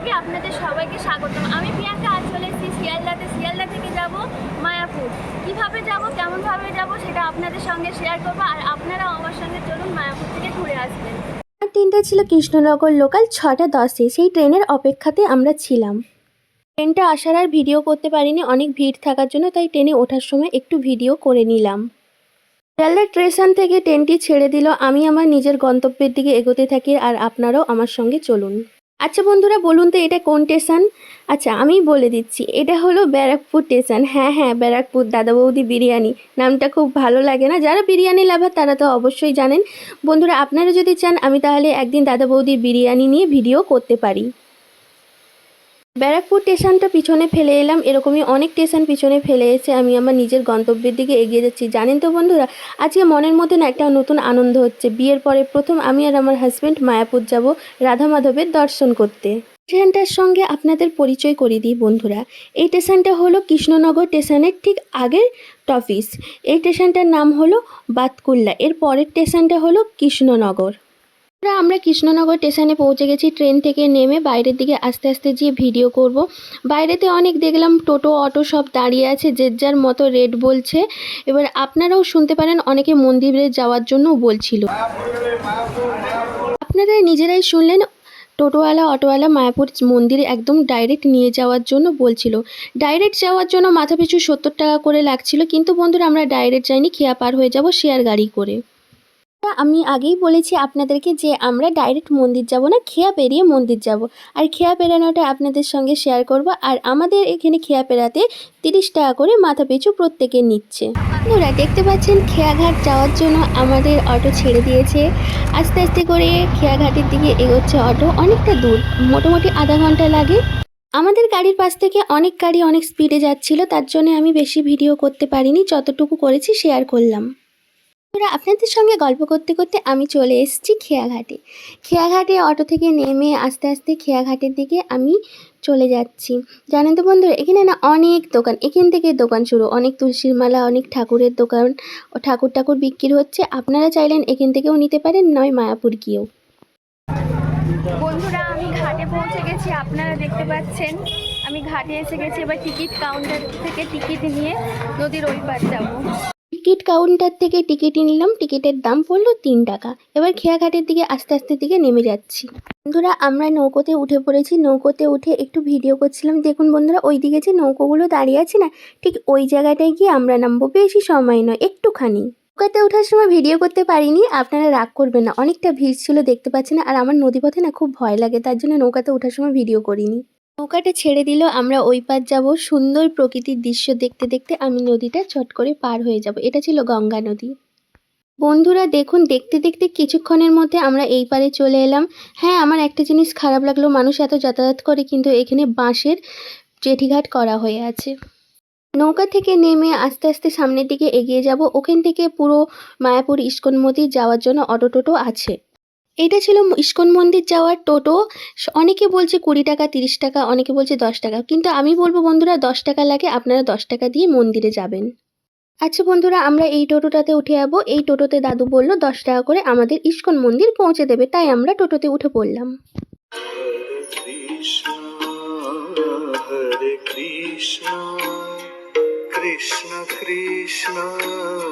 ব্লগে আপনাদের সবাইকে স্বাগতম। আমি প্রিয়াঙ্কা, আজ চলে এসেছি শিয়ালদাতে। শিয়ালদা থেকে যাব মায়াপুর। কিভাবে যাব, কেমনভাবে যাব সেটা আপনাদের সঙ্গে শেয়ার করবো, আর আপনারাও আমার সঙ্গে চলুন, মায়াপুর থেকে ঘুরে আসবেন। ট্রেনটা ছিল কৃষ্ণনগর লোকাল 6টা 10-এ। সেই ট্রেনের অপেক্ষাতে আমরা ছিলাম। ট্রেনটা আসার আর ভিডিও করতে পারিনি, অনেক ভিড় থাকার জন্য, তাই ট্রেনে ওঠার সময় একটু ভিডিও করে নিলাম। শিয়ালদা স্টেশন থেকে ট্রেনটি ছেড়ে দিল। আমি আমার নিজের গন্তব্যের দিকে এগোতে থাকি, আর আপনারাও আমার সঙ্গে চলুন। আচ্ছা বন্ধুরা, বলুন তো এটা কোন স্টেশন? আচ্ছা আমি বলে দিচ্ছি, এটা হলো ব্যারাকপুর স্টেশন। হ্যাঁ, ব্যারাকপুর দাদা বৌদি বিরিয়ানি নামটা খুব ভালো লাগে না? যারা বিরিয়ানি লাভার তারা তো অবশ্যই জানেন। বন্ধুরা, আপনারা যদি চান আমি তাহলে একদিন দাদা বৌদির বিরিয়ানি নিয়ে ভিডিও করতে পারি। ব্যারাকপুর স্টেশনটা পিছনে ফেলে এলাম। এরকমই অনেক স্টেশন পিছনে ফেলে এসে আমি আমার নিজের গন্তব্যের দিকে এগিয়ে যাচ্ছি। জানেন তো বন্ধুরা, আজকে মনের মধ্যে না একটা নতুন আনন্দ হচ্ছে। বিয়ের পরে প্রথম আমি আর আমার হাজব্যান্ড মায়াপুর যাব রাধা মাধবের দর্শন করতে। স্টেশনটার সঙ্গে আপনাদের পরিচয় করিয়ে দিই বন্ধুরা। এই স্টেশনটা হলো কৃষ্ণনগর স্টেশনের ঠিক আগের টপিস। এই স্টেশনটার নাম হলো বাতকুল্লা। এর পরের স্টেশনটা হলো কৃষ্ণনগর। আমরা কৃষ্ণনগর স্টেশনে পৌঁছে গেছি। ট্রেন থেকে নেমে বাইরের দিকে আস্তে আস্তে গিয়ে ভিডিও করব। বাইরেতে অনেক দেখলাম টোটো অটো সব দাঁড়িয়ে আছে, যে যার মতো রেট বলছে। এবার আপনারাও শুনতে পারেন, অনেকে মন্দিরে যাওয়ার জন্য বলছিল। আপনারা নিজেরাই শুনলেন, টোটোওয়ালা অটোওয়ালা মায়াপুর মন্দিরে একদম ডাইরেক্ট নিয়ে যাওয়ার জন্য বলছিল। ডাইরেক্ট যাওয়ার জন্য মাথাপিছু 70 টাকা করে লাগছিল, কিন্তু বন্ধুরা আমরা ডাইরেক্ট যাইনি, খেয়া পার হয়ে যাব শেয়ার গাড়ি করে। আমি আগেই বলেছি আপনাদেরকে যে আমরা ডাইরেক্ট মন্দির যাব না, খেয়া পেরিয়ে মন্দির যাব, আর খেয়া পেরানোটা আপনাদের সঙ্গে শেয়ার করব। আর আমাদের এখানে খেয়া পেরাতে 30 টাকা করে মাথা পিছু প্রত্যেকে নিচ্ছে। বন্ধুরা দেখতে পাচ্ছেন, খেয়াঘাট যাওয়ার জন্য আমাদের অটো ছেড়ে দিয়েছে। আস্তে আস্তে করে খেয়াঘাটের দিকে এগোচ্ছে অটো। অনেকটা দূর, মোটামুটি আধা ঘন্টা লাগে। আমাদের গাড়ির পাশ থেকে অনেক গাড়ি অনেক স্পিডে যাচ্ছিল, তার জন্য আমি বেশি ভিডিও করতে পারিনি, যতটুকু করেছি শেয়ার করলাম। আপনাদের সঙ্গে গল্প করতে করতে আমি চলে এসেছি খেয়াঘাটে। খেয়াঘাটে অটো থেকে নেমে আস্তে আস্তে খেয়াঘাটের দিকে আমি চলে যাচ্ছি। জানেন তো বন্ধুরা, এখানে না অনেক দোকান, এখান থেকে দোকান শুরু, অনেক তুলসীর মালা, অনেক ঠাকুরের দোকান, ঠাকুর বিক্রি হচ্ছে। আপনারা চাইলেন এখান থেকেও নিতে পারেন, নয় মায়াপুর গিয়েও। বন্ধুরা, আমি ঘাটে পৌঁছে গেছি। আপনারা দেখতে পাচ্ছেন আমি ঘাটে এসে গেছি। এবার টিকিট কাউন্টার থেকে টিকিট নিয়ে নদীর ওই পার যাবো। টিকিট কাউন্টার থেকে টিকিট নিলাম, টিকিটের দাম পড়লো 3 টাকা। এবার খেয়াঘাটের দিকে আস্তে আস্তে দিকে নেমে যাচ্ছি। বন্ধুরা, আমরা নৌকোতে উঠে পড়েছি। নৌকোতে উঠে একটু ভিডিও করছিলাম। দেখুন বন্ধুরা, ওই দিকে যে নৌকোগুলো দাঁড়িয়ে আছে না, ঠিক ওই জায়গাটায় গিয়ে আমরা নামবো। বেশি সময় নয়, একটুখানি। নৌকাতে ওঠার সময় ভিডিও করতে পারিনি, আপনারা রাগ করবেন না, অনেকটা ভিড় ছিল দেখতে পাচ্ছেন। আর আমার নদীপথে না খুব ভয় লাগে, তার জন্য নৌকাতে ওঠার সময় ভিডিও করিনি। নৌকাটা ছেড়ে দিল, আমরা ওই পার যাব। সুন্দর প্রকৃতির দৃশ্য দেখতে দেখতে আমি নদীটা চট করে পার হয়ে যাব। এটা ছিল গঙ্গা নদী। বন্ধুরা দেখুন, দেখতে দেখতে কিছুক্ষণের মধ্যে আমরা এই পারে চলে এলাম। হ্যাঁ, আমার একটা জিনিস খারাপ লাগলো, মানুষ এত যাতায়াত করে কিন্তু এখানে বাঁশের জেটিঘাট করা হয়ে আছে। নৌকা থেকে নেমে আস্তে আস্তে সামনের দিকে এগিয়ে যাব। ওখান থেকে পুরো মায়াপুর ইস্কন মন্দির যাওয়ার জন্য অটো টোটো আছে। এটা ছিল ইস্কন মন্দির যাওয়ার টোটো। অনেকে বলছে 20 টাকা 30 টাকা, অনেকে বলছে 10 টাকা, কিন্তু আমি বলবো বন্ধুরা 10 টাকা লাগে, আপনারা 10 টাকা দিয়ে মন্দিরে যাবেন। আচ্ছা বন্ধুরা, আমরা এই টোটোটাতে উঠে যাবো। এই টোটোতে দাদু বলল 10 টাকা করে আমাদের ইস্কন মন্দির পৌঁছে দেবে, তাই আমরা টোটোতে উঠে পড়লাম।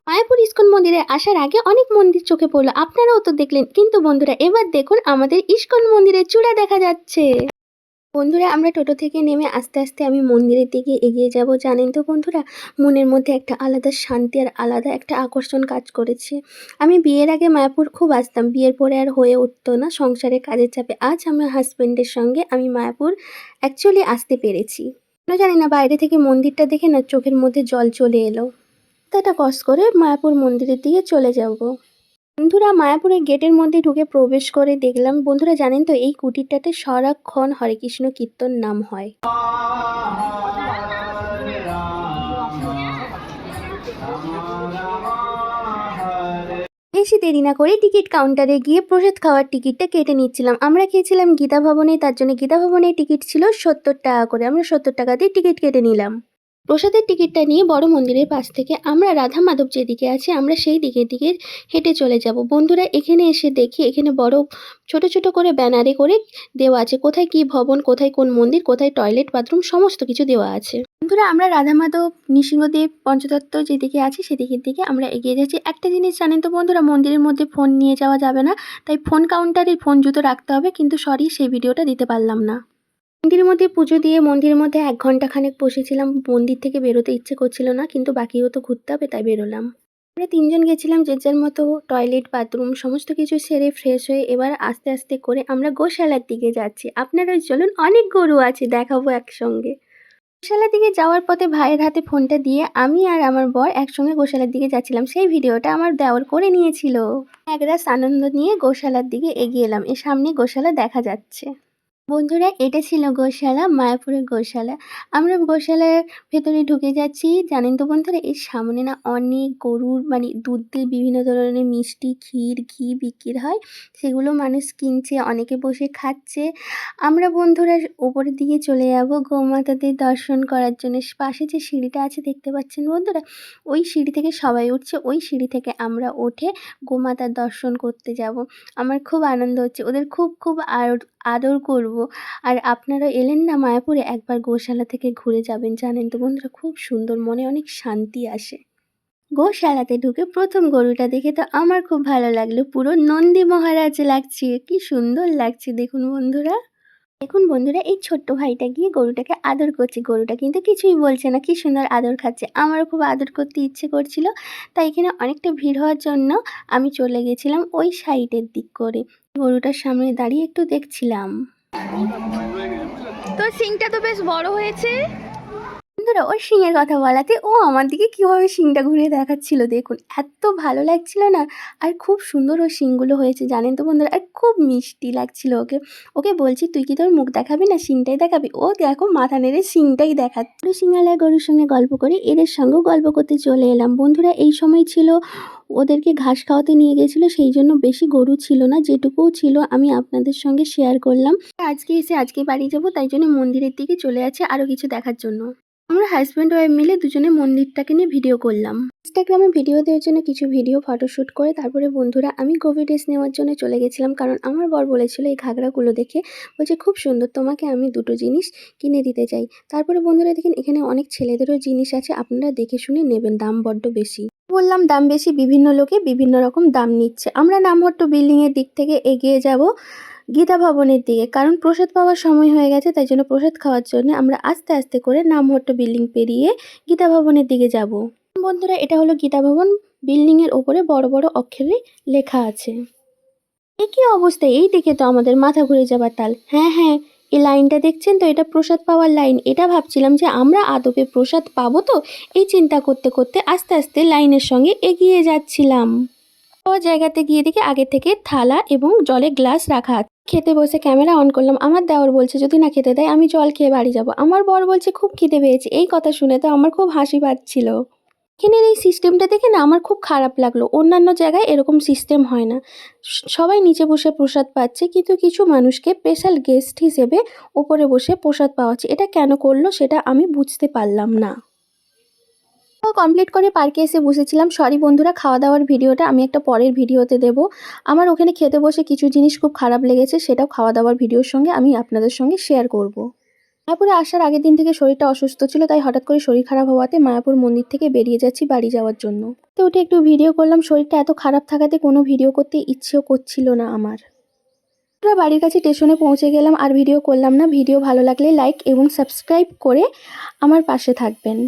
মায়াপুর ইস্কন মন্দিরে আসার আগে অনেক মন্দির চোখে পড়লো, আপনারাও তো দেখলেন, কিন্তু বন্ধুরা এবার দেখুন আমাদের ইস্কন মন্দিরের চূড়া দেখা যাচ্ছে। বন্ধুরা, আমরা টোটো থেকে নেমে আস্তে আস্তে আমি মন্দিরের দিকে এগিয়ে যাব। জানেন তো বন্ধুরা, মনের মধ্যে একটা আলাদা শান্তি আর আলাদা একটা আকর্ষণ কাজ করেছে। আমি বিয়ের আগে মায়াপুর খুব আসতাম, বিয়ের পরে আর হয়ে উঠতো না সংসারের কাজের চাপে। আজ আমার হাজব্যান্ডের সঙ্গে আমি মায়াপুর অ্যাকচুয়ালি আসতে পেরেছি। জানি না, বাইরে থেকে মন্দিরটা দেখে না চোখের মধ্যে জল চলে এলো। তাটা কস করে মায়াপুর মন্দিরের দিকে চলে যাব। বন্ধুরা, মায়াপুরের গেটের মধ্যে ঢুকে প্রবেশ করে দেখলাম, বন্ধুরা জানেন তো এই কুটিরটাতে সারাক্ষণ হরে কৃষ্ণ কীর্তন নাম হয়। বেশি দেরি না করে টিকিট কাউন্টারে গিয়ে প্রসাদ খাওয়ার টিকিটটা কেটে নিচ্ছিলাম। আমরা খেয়েছিলাম গীতা ভবনে, তার জন্য গীতা ভবনের টিকিট ছিল 70 টাকা করে। আমরা 70 টাকা দিয়ে টিকিট কেটে নিলাম। প্রসাদের টিকিটটা নিয়ে বড় মন্দিরের পাশ থেকে আমরা রাধা মাধব যেদিকে আছে আমরা সেই দিকে হেঁটে চলে যাব। বন্ধুরা এখানে এসে দেখি এখানে বড় ছোট ছোট করে ব্যানারে করে দেওয়া আছে কোথায় কি ভবন, কোথায় কোন মন্দির, কোথায় টয়লেট বাথরুম সমস্ত কিছু দেওয়া আছে। বন্ধুরা আমরা রাধা মাধব নৃসিংহদেব পঞ্চতত্ত্ব যেদিকে আছে সেদিকের দিকে আমরা এগিয়ে যাচ্ছি। একটা জিনিস জানেন তো বন্ধুরা, মন্দিরের মধ্যে ফোন নিয়ে যাওয়া যাবে না, তাই ফোন কাউন্টারে ফোন জুতো রাখতে হবে, কিন্তু সরি সেই ভিডিওটা দিতে পারলাম না। মন্দিরের মধ্যে পুজো দিয়ে মন্দিরের মধ্যে 1 ঘন্টা খানেক বসেছিলাম, মন্দির থেকে বেরোতে ইচ্ছে করছিল না, কিন্তু বাকিও তো ঘুরতে হবে তাই বেরোলাম। আমরা 3 জন গেছিলাম যে যার মতো টয়লেট বাথরুম সমস্ত কিছু সেরে ফ্রেশ হয়ে এবার আস্তে আস্তে করে আমরা গোশালার দিকে যাচ্ছি। আপনারা চলুন, অনেক গরু আছে দেখাবো একসঙ্গে। গোশালার দিকে যাওয়ার পথে ভাইয়ের হাতে ফোনটা দিয়ে আমি আর আমার বর একসঙ্গে গোশালার দিকে যাচ্ছিলাম, সেই ভিডিওটা আমার দেওর করে নিয়েছিল। একরাশ আনন্দ নিয়ে গোশালার দিকে এগিয়ে এলাম, এর সামনে গোশালা দেখা যাচ্ছে। বন্ধুরা এটা ছিল গোশালা, মায়াপুরের গোশালা। আমরা গোশালার ভেতরে ঢুকে যাচ্ছি। জানেন তো বন্ধুরা এর সামনে না অনেক গরুর মানে দুধ দিয়ে বিভিন্ন ধরনের মিষ্টি, ক্ষীর, ঘি বিক্রি হয়, সেগুলো মানুষ কিনছে, অনেকে বসে খাচ্ছে। আমরা বন্ধুরা ওপরের দিকে চলে যাব গোমাতাদের দর্শন করার জন্য। পাশে যে সিঁড়িটা আছে দেখতে পাচ্ছেন বন্ধুরা, ওই সিঁড়ি থেকে সবাই উঠছে, ওই সিঁড়ি থেকে আমরা উঠে গোমাতার দর্শন করতে যাব। আমার খুব আনন্দ হচ্ছে, ওদের খুব আদর করব। আর আপনারা এলেন না মায়াপুরে, একবার গোশালা থেকে ঘুরে যাবেন। জানেন তো বন্ধুরা খুব সুন্দর, মনে অনেক শান্তি আসে। গোশালাতে ঢুকে প্রথম গরুটা দেখে তো আমার খুব ভালো লাগলো, পুরো নন্দী মহারাজ লাগছে, কি সুন্দর লাগছে দেখুন বন্ধুরা। দেখুন বন্ধুরা এই ছোট্ট ভাইটা গিয়ে গরুটাকে আদর করছে, গরুটা কিন্তু কিছুই বলছে না, কি সুন্দর আদর খাচ্ছে। আমারও খুব আদর করতে ইচ্ছে করছিল, তাই এখানে অনেকটা ভিড় হওয়ার জন্য আমি চলে গেছিলাম ওই সাইডের দিক করে, গরুটার সামনে দাঁড়িয়ে একটু দেখছিলাম। তোর সিংটা তো বেশ বড় হয়েছে। বন্ধুরা ওর শিঙের কথা বলাতে ও আমার দিকে কীভাবে শিংটা ঘুরিয়ে দেখাচ্ছিল দেখুন, এত ভালো লাগছিল না। আর খুব সুন্দর ওর শিংগুলো হয়েছে জানেন তো বন্ধুরা, আর খুব মিষ্টি লাগছিল ওকে। ওকে বলছি তুই কি তোর মুখ দেখাবি না শিংটাই দেখাবি, ও দেখো মাথা নেড়ে শিংটাই দেখাচ্ছে। সিংহালয় গরুর সঙ্গে গল্প করে এদের সঙ্গেও গল্প করতে চলে এলাম। বন্ধুরা এই সময় ছিল ওদেরকে ঘাস খাওয়াতে নিয়ে গেছিলো, সেই জন্য বেশি গরু ছিল না, যেটুকুও ছিল আমি আপনাদের সঙ্গে শেয়ার করলাম। আজকে বাড়ি যাব, তাই জন্য মন্দিরের দিকে চলে যাচ্ছে আরও কিছু দেখার জন্য। আমরা হাজব্যান্ড ওয়াইফ মিলে দুজনে মন্দিরটাকে নিয়ে ভিডিও করলাম। ইনস্টাগ্রামে ভিডিও দেওয়ার জন্য কিছু ভিডিও ফটোশ্যুট করে তারপরে বন্ধুরা আমি গোবি ড্রেস নেওয়ার জন্য চলে গেছিলাম, কারণ আমার বর বলেছিল এই ঘাগরাগুলো দেখে, বলছে খুব সুন্দর, তোমাকে আমি 2টো জিনিস কিনে দিতে চাই। তারপরে বন্ধুরা দেখেন এখানে অনেক ছেলেদেরও জিনিস আছে, আপনারা দেখে শুনে নেবেন, দাম বড্ড বেশি। বললাম দাম বেশি, বিভিন্ন লোকে বিভিন্ন রকম দাম নিচ্ছে। আমরা নামহট্ট বিল্ডিংয়ের দিক থেকে এগিয়ে যাব গীতা ভবনের দিকে, কারণ প্রসাদ পাওয়ার সময় হয়ে গেছে, তাই জন্য প্রসাদ খাওয়ার জন্য আমরা আস্তে আস্তে করে নামহট্ট বিল্ডিং পেরিয়ে গীতা ভবনের দিকে যাব। বন্ধুরা এটা হলো গীতা ভবন, বিল্ডিংয়ের ওপরে বড় বড় অক্ষরে লেখা আছে। এ কী অবস্থা, এই দেখে তো আমাদের মাথা ঘুরে যাবার তাল। হ্যাঁ এই লাইনটা দেখছেন তো, এটা প্রসাদ পাওয়ার লাইন। এটা ভাবছিলাম যে আমরা আদপে প্রসাদ পাবো তো, এই চিন্তা করতে করতে আস্তে আস্তে লাইনের সঙ্গে এগিয়ে যাচ্ছিলাম। জায়গাতে গিয়ে দেখি আগে থেকে থালা এবং জলের গ্লাস রাখা আছে। খেতে বসে ক্যামেরা অন করলাম, আমার দেওর বলছে যদি না খেতে দেয় আমি জল খেয়ে বাড়ি যাব। আমার বর বলছে খুব খিদে পেয়েছে। এই কথা শুনে তো আমার খুব হাসি পাচ্ছিল। এখানের এই সিস্টেমটা দেখে না আমার খুব খারাপ লাগলো, অন্যান্য জায়গায় এরকম সিস্টেম হয় না, সবাই নিচে বসে প্রসাদ পাচ্ছে, কিন্তু কিছু মানুষকে স্পেশাল গেস্ট হিসেবে ওপরে বসে প্রসাদ পাওয়াচ্ছে। এটা কেন করলো সেটা আমি বুঝতে পারলাম না। কমপ্লিট করে পার্কে এসে বসেছিলাম। সরি বন্ধুরা, খাওয়া দাওয়ার ভিডিওটা আমি একটা পরের ভিডিওতে দেব। আমার ওখানে খেতে বসে কিছু জিনিস খুব খারাপ লেগেছে, সেটাও খাওয়া দাওয়ার ভিডিওর সঙ্গে আমি আপনাদের সঙ্গে শেয়ার করব। মায়াপুরে আসার আগের দিন থেকে শরীরটা অসুস্থ ছিল, তাই হঠাৎ করে শরীর খারাপ হওয়াতে মায়াপুর মন্দির থেকে বেরিয়ে যাচ্ছি বাড়ি যাওয়ার জন্য। তো উঠে একটু ভিডিও করলাম, শরীরটা এত খারাপ থাকাতে কোনো ভিডিও করতে ইচ্ছেও করছিল না আমার। আমরা বাড়ির কাছে স্টেশনে পৌঁছে গেলাম, আর ভিডিও করলাম না। ভিডিও ভালো লাগলে লাইক এবং সাবস্ক্রাইব করে আমার পাশে থাকবেন।